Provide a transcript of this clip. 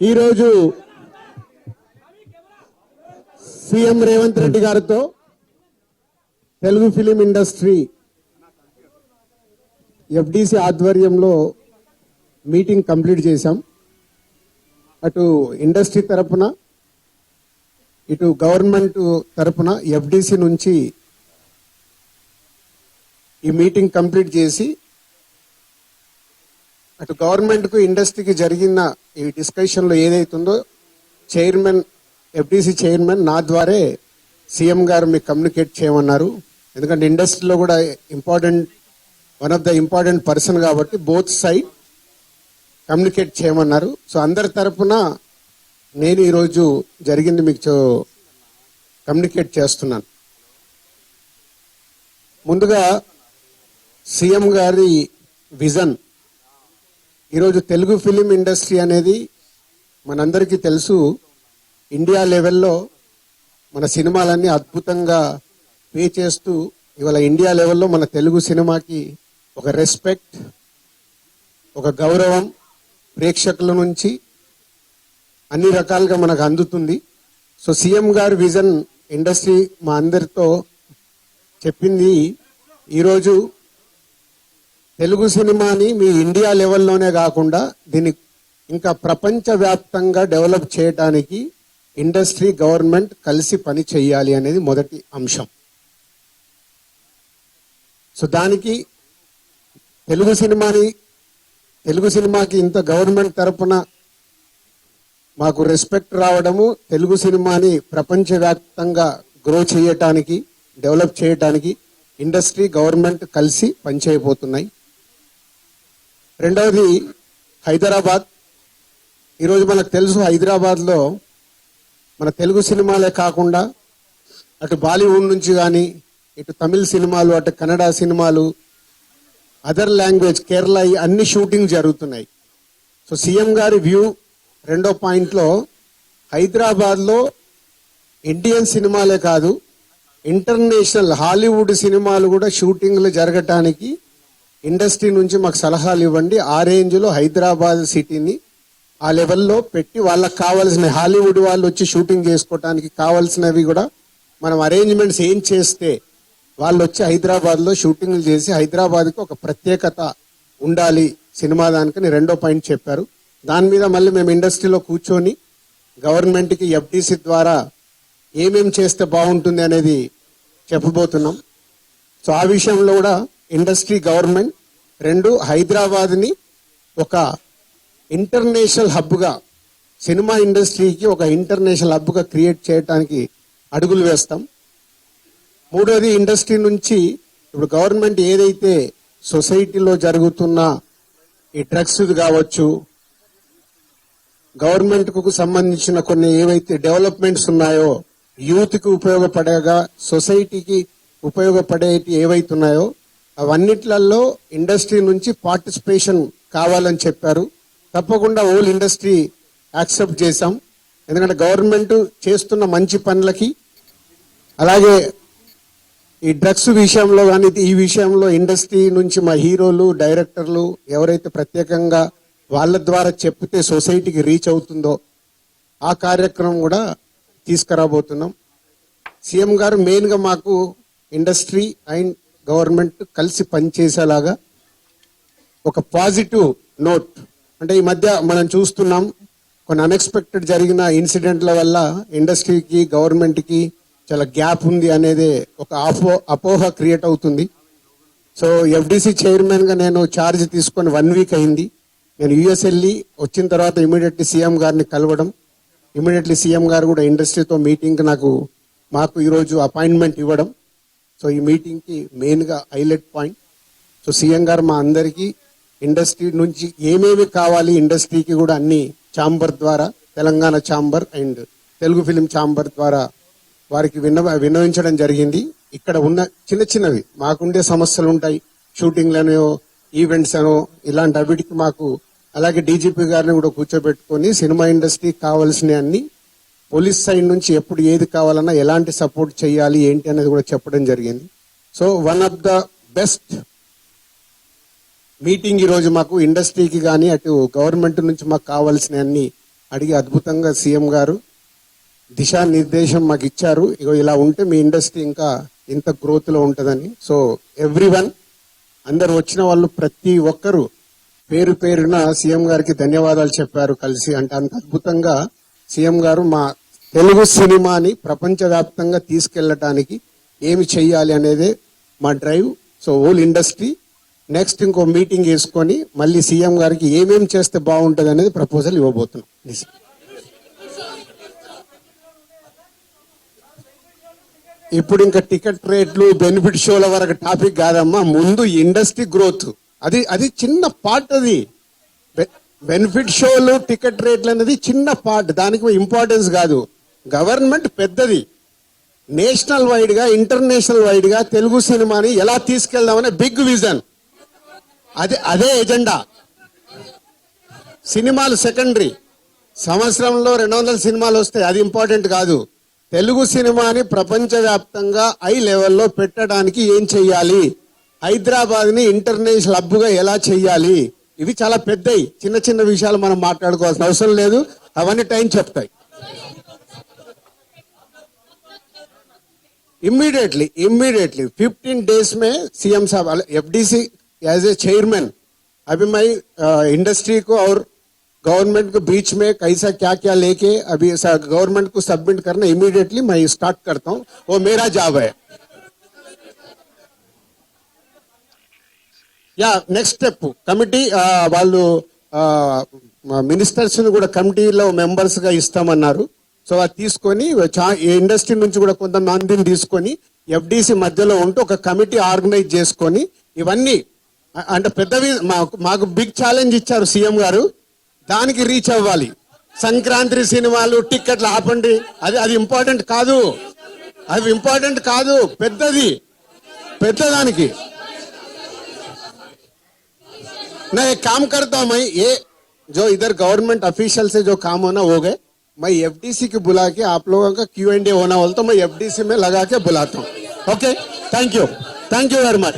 ఈరోజు సీఎం రేవంత్ రెడ్డి గారితో Telugu film industry FDC ఆధ్వర్యంలో మీటింగ్ కంప్లీట్ చేశాం. అటు ఇండస్ట్రీ తరపున ఇటు గవర్నమెంట్ తరపున ఎఫ్డిసి నుంచి ఈ మీటింగ్ కంప్లీట్ చేసి అటు గవర్నమెంట్ కు ఇండస్ట్రీకి జరిగిన ఈ డిస్కషన్ లో ఏదైతుందో చైర్మన్ ఎఫ్డిసి చైర్మన్ నా ద్వారే సీఎం గారు మీకు కమ్యూనికేట్ చేయమన్నారు. ఎందుకంటే ఇండస్ట్రీలో కూడా one of the important person కాబట్టి బోత్ సైడ్ కమ్యూనికేట్ చేయమన్నారు. సో అందరి తరపున నేను ఈరోజు జరిగింది మీకు కమ్యూనికేట్ చేస్తున్నాను. ముందుగా సీఎం గారి విజన్. ఈరోజు తెలుగు ఫిలిం ఇండస్ట్రీ అనేది మనందరికీ తెలుసు, ఇండియా లెవెల్లో మన సినిమాలన్నీ అద్భుతంగా పే చేస్తూ ఇవాళ ఇండియా లెవెల్లో మన తెలుగు సినిమాకి ఒక రెస్పెక్ట్, ఒక గౌరవం ప్రేక్షకుల నుంచి అన్ని రకాలుగా మనకు అందుతుంది. సో సీఎం గారి విజన్ ఇండస్ట్రీ మా అందరితో చెప్పింది, ఈరోజు తెలుగు సినిమాని మీ ఇండియా లెవెల్లోనే కాకుండా దీన్ని ఇంకా ప్రపంచవ్యాప్తంగా డెవలప్ చేయడానికి ఇండస్ట్రీ గవర్నమెంట్ కలిసి పని చేయాలి అనేది మొదటి అంశం. సో దానికి తెలుగు సినిమాకి ఇంత గవర్నమెంట్ తరపున మాకు రెస్పెక్ట్ రావడము, తెలుగు సినిమాని ప్రపంచవ్యాప్తంగా గ్రో చేయటానికి, డెవలప్ చేయటానికి ఇండస్ట్రీ గవర్నమెంట్ కలిసి పనిచేయబోతున్నాయి. రెండవది హైదరాబాద్. ఈరోజు మనకు తెలుసు, హైదరాబాద్లో మన తెలుగు సినిమాలే కాకుండా అటు బాలీవుడ్ నుంచి కానీ ఇటు తమిళ సినిమాలు, అటు కన్నడ సినిమాలు, అదర్ లాంగ్వేజ్, కేరళ, అన్ని షూటింగ్ జరుగుతున్నాయి. సో సీఎం గారి వ్యూ రెండో పాయింట్లో హైదరాబాద్లో ఇండియన్ సినిమాలే కాదు, ఇంటర్నేషనల్ హాలీవుడ్ సినిమాలు కూడా షూటింగ్లు జరగటానికి ఇండస్ట్రీ నుంచి మాకు సలహాలు ఇవ్వండి. ఆ రేంజ్లో హైదరాబాద్ సిటీని ఆ లెవెల్లో పెట్టి వాళ్ళకి కావాల్సిన హాలీవుడ్ వాళ్ళు వచ్చి షూటింగ్ చేసుకోవటానికి కావాల్సినవి కూడా మనం అరేంజ్మెంట్స్ ఏం చేస్తే వాళ్ళు వచ్చి హైదరాబాద్లో షూటింగ్లు చేసి హైదరాబాద్కి ఒక ప్రత్యేకత ఉండాలి సినిమా దానికని రెండో పాయింట్ చెప్పారు. దాని మీద మళ్ళీ మేము ఇండస్ట్రీలో కూర్చొని గవర్నమెంట్కి ఎఫ్డిసి ద్వారా ఏమేం చేస్తే బాగుంటుంది అనేది చెప్పబోతున్నాం. సో ఆ విషయంలో కూడా ఇండస్ట్రీ గవర్నమెంట్ రెండు హైదరాబాద్ని ఒక ఇంటర్నేషనల్ హబ్గా, సినిమా ఇండస్ట్రీకి ఒక ఇంటర్నేషనల్ హబ్గా క్రియేట్ చేయడానికి అడుగులు వేస్తాం. మూడోది ఇండస్ట్రీ నుంచి ఇప్పుడు గవర్నమెంట్ ఏదైతే సొసైటీలో జరుగుతున్న ఈ డ్రగ్స్ కావచ్చు, గవర్నమెంట్ కు సంబంధించిన కొన్ని ఏవైతే డెవలప్మెంట్స్ ఉన్నాయో, యూత్ కి ఉపయోగపడేగా సొసైటీకి ఉపయోగపడేటి ఏవైతున్నాయో అవన్నిట్లలో ఇండస్ట్రీ నుంచి పార్టిసిపేషన్ కావాలని చెప్పారు. తప్పకుండా ఓల్ ఇండస్ట్రీ యాక్సెప్ట్ చేశాం. ఎందుకంటే గవర్నమెంట్ చేస్తున్న మంచి పనులకి, అలాగే ఈ డ్రగ్స్ విషయంలో కానీ ఈ విషయంలో ఇండస్ట్రీ నుంచి మా హీరోలు, డైరెక్టర్లు ఎవరైతే ప్రత్యేకంగా వాళ్ళ ద్వారా చెప్తే సొసైటీకి రీచ్ అవుతుందో ఆ కార్యక్రమం కూడా తీసుకురాబోతున్నాం. సీఎం గారు మెయిన్గా మాకు ఇండస్ట్రీ అండ్ గవర్నమెంట్ కలిసి పనిచేసేలాగా ఒక పాజిటివ్ నోట్, అంటే ఈ మధ్య మనం చూస్తున్నాం కొన్ని అన్ఎక్స్పెక్టెడ్ జరిగిన ఇన్సిడెంట్ల వల్ల ఇండస్ట్రీకి గవర్నమెంట్కి చాలా గ్యాప్ ఉంది అనేది ఒక అపోహ క్రియేట్ అవుతుంది. సో ఎఫ్డిసి చైర్మన్గా నేను ఛార్జ్ తీసుకొని 1 వీక్ అయింది. నేను యుఎస్ వెళ్ళి వచ్చిన తర్వాత ఇమీడియట్లీ సీఎం గారిని కలవడం, ఇమీడియట్లీ సీఎం గారు కూడా ఇండస్ట్రీతో మీటింగ్ మాకు ఈరోజు అపాయింట్మెంట్ ఇవ్వడం. సో ఈ మీటింగ్కి మెయిన్గా హైలైట్ పాయింట్. సో సీఎం గారు మా అందరికీ ఇండస్ట్రీ నుంచి ఏమేమి కావాలి, ఇండస్ట్రీకి కూడా అన్ని ఛాంబర్ ద్వారా, Telangana chamber and Telugu film chamber ద్వారా వారికి విన్నవించడం జరిగింది. ఇక్కడ ఉన్న చిన్నవి మాకుండే సమస్యలు ఉంటాయి, షూటింగ్లనో ఈవెంట్స్ అనో ఇలాంటి అవిటికి మాకు, అలాగే డీజీపీ గారిని కూడా కూర్చోబెట్టుకొని సినిమా ఇండస్ట్రీకి కావాల్సిన అన్ని, పోలీస్ సైడ్ నుంచి ఎప్పుడు ఏది కావాలన్నా ఎలాంటి సపోర్ట్ చేయాలి ఏంటి అనేది కూడా చెప్పడం జరిగింది. So one of the best meeting ఈరోజు మాకు ఇండస్ట్రీకి కానీ అటు గవర్నమెంట్ నుంచి మాకు కావాల్సిన అన్ని అడిగి అద్భుతంగా సీఎం గారు దిశానిర్దేశం మాకు ఇచ్చారు. ఇగో ఇలా ఉంటే మీ ఇండస్ట్రీ ఇంకా ఇంత గ్రోత్ లో ఉంటుందని. సో ఎవ్రీవన్, అందరు వచ్చిన వాళ్ళు ప్రతి ఒక్కరు పేరు పేరున సీఎం గారికి ధన్యవాదాలు చెప్పారు కలిసి. అంటే అంత అద్భుతంగా సీఎం గారు మా తెలుగు సినిమాని ప్రపంచవ్యాప్తంగా తీసుకెళ్లడానికి ఏమి చెయ్యాలి అనేదే మా drive. So whole industry next ఇంకో మీటింగ్ వేసుకొని మళ్ళీ సీఎం గారికి ఏమేమి చేస్తే బాగుంటుంది అనేది ప్రపోజల్ ఇవ్వబోతున్నాం. ఇప్పుడు ఇంకా టికెట్ రేట్లు బెనిఫిట్ షోల వరకు టాపిక్ కాదమ్మా, ముందు ఇండస్ట్రీ గ్రోత్ అది చిన్న పార్ట్. అది బెనిఫిట్ షోలు టికెట్ రేట్లు అనేది చిన్న పార్ట్, దానికి ఇంపార్టెన్స్ కాదు. గవర్నమెంట్ పెద్దది, నేషనల్ వైడ్ గా ఇంటర్నేషనల్ వైడ్ గా తెలుగు సినిమాని ఎలా తీసుకెళ్దామనే బిగ్ విజన్, అదే ఎజెండా. సినిమాలు సెకండరీ, సంవత్సరంలో 200 సినిమాలు వస్తాయి, అది ఇంపార్టెంట్ కాదు. తెలుగు సినిమాని ప్రపంచవ్యాప్తంగా హై లెవెల్లో పెట్టడానికి ఏం చెయ్యాలి, హైదరాబాద్ ని ఇంటర్నేషనల్ హబ్గా ఎలా చెయ్యాలి, ఇవి చాలా పెద్దవి. చిన్న చిన్న విషయాలు మనం మాట్లాడుకోవాల్సిన అవసరం లేదు, అవన్నీ టైం చెప్తాయి. इमीडिएटली 15 डेज में सीएम साहब एफडीसी एज ए चेयरमैन अभी मैं इंडस्ट्री को और गवर्नमेंट के बीच में कैसा क्या क्या लेके अभी गवर्नमेंट को सबमिट करना इमीडिएटली मैं स्टार्ट करता हूं, वो मेरा जॉब है. యా నెక్స్ట్ స్టెప్ కమిటీ వాళ్ళు మినిస్టర్స్ ని కూడా కమిటీలో మెంబర్స్ గా ఇస్తామన్నారు. సో అది తీసుకొని ఇండస్ట్రీ నుంచి కూడా కొంతమందిని తీసుకొని ఎఫ్డిసి మధ్యలో ఉంటూ ఒక కమిటీ ఆర్గనైజ్ చేసుకొని ఇవన్నీ అంటే పెద్దవి మాకు బిగ్ ఛాలెంజ్ ఇచ్చారు సీఎం గారు, దానికి రీచ్ అవ్వాలి. సంక్రాంతి సినిమాలు టిక్కెట్లు ఆపండి, అది ఇంపార్టెంట్ కాదు, అది ఇంపార్టెంట్ కాదు, పెద్దదానికి. मैं एक काम करता हूं, मैं ये जो इधर गवर्नमेंट ऑफिशियल से जो काम होना हो गए, मैं एफडीसी की बुला के आप लोगों का Q&A होना बोलता हूं, मैं एफडीसी में लगा के बुलाता हूं. Okay, thank you very much.